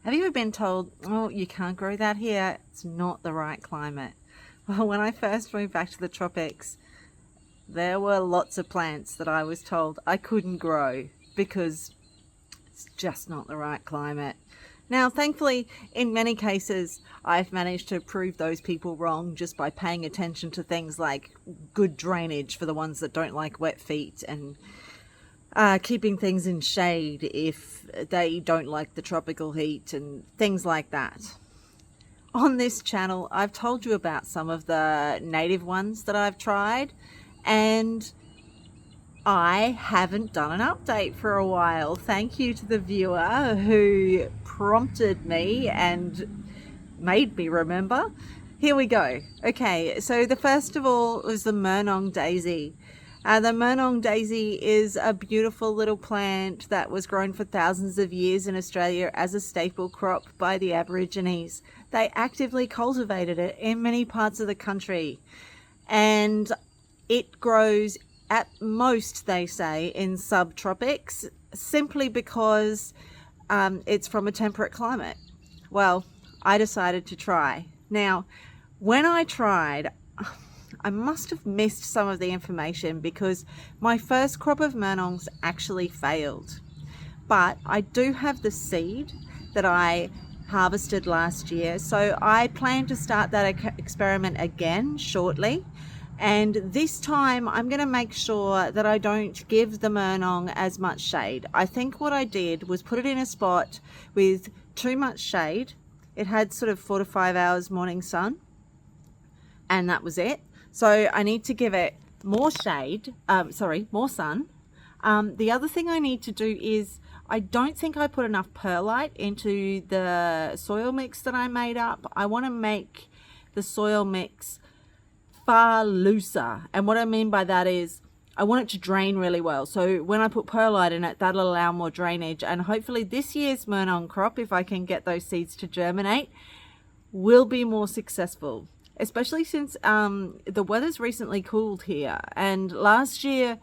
Have you ever been told, oh, you can't grow that here, it's not the right climate? Well, when I first moved back to the tropics, there were lots of plants that I was told I couldn't grow because it's just not the right climate. Now, thankfully, in many cases, I've managed to prove those people wrong just by paying attention to things like good drainage for the ones that don't like wet feet, and keeping things in shade if they don't like the tropical heat and things like that. On this channel, I've told you about some of the native ones that I've tried, and I haven't done an update for a while. Thank you to the viewer who prompted me and made me remember. Here we go. Okay, so the first of all was the Murnong daisy. The Murnong daisy is a beautiful little plant that was grown for thousands of years in Australia as a staple crop by the Aborigines. They actively cultivated it in many parts of the country, and it grows at most, they say, in subtropics, simply because it's from a temperate climate. Well, I decided to try. Now, when I tried, I must have missed some of the information because my first crop of Murnongs actually failed. But I do have the seed that I harvested last year, so I plan to start that experiment again shortly. And this time I'm going to make sure that I don't give the Murnong as much shade. I think what I did was put it in a spot with too much shade. It had sort of 4 to 5 hours morning sun, and that was it. So I need to give it more shade, more sun. The other thing I need to do is, I don't think I put enough perlite into the soil mix that I made up. I want to make the soil mix far looser, and what I mean by that is I want it to drain really well. So when I put perlite in it, that'll allow more drainage, and hopefully this year's Murnong crop, if I can get those seeds to germinate, will be more successful, especially since the weather's recently cooled here, and last year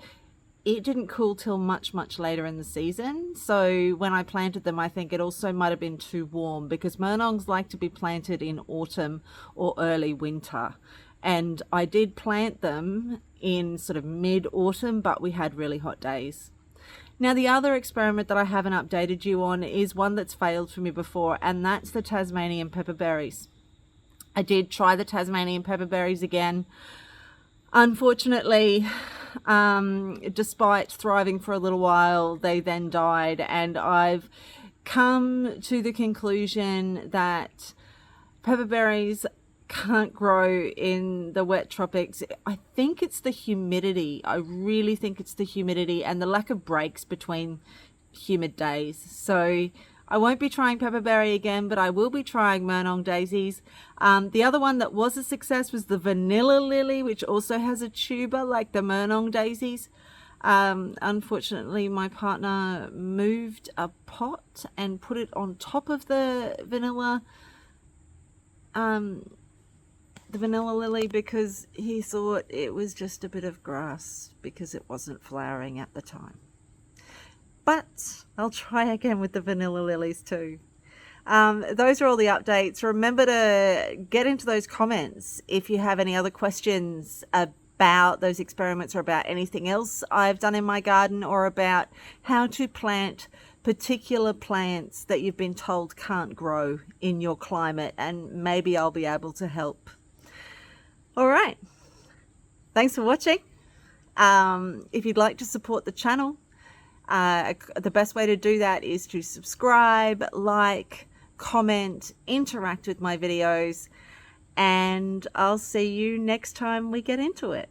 it didn't cool till much later in the season. So when I planted them, I think it also might have been too warm, because Murnongs like to be planted in autumn or early winter. And I did plant them in sort of mid-autumn, but we had really hot days. Now, the other experiment that I haven't updated you on is one that's failed for me before, and that's the Tasmanian pepperberries. I did try the Tasmanian pepperberries again. Unfortunately, despite thriving for a little while, they then died, and I've come to the conclusion that pepperberries can't grow in the wet tropics. I think it's the humidity. I really think it's the humidity and the lack of breaks between humid days. So I won't be trying pepperberry again, but I will be trying Murnong daisies. The other one that was a success was the vanilla lily, which also has a tuber like the Murnong daisies. Unfortunately, my partner moved a pot and put it on top of the vanilla lily because he thought it was just a bit of grass because it wasn't flowering at the time. But I'll try again with the vanilla lilies too. Those are all the updates. Remember to get into those comments if you have any other questions about those experiments or about anything else I've done in my garden, or about how to plant particular plants that you've been told can't grow in your climate, and maybe I'll be able to help. All right, thanks for watching. If you'd like to support the channel, the best way to do that is to subscribe, like, comment, interact with my videos, and I'll see you next time we get into it.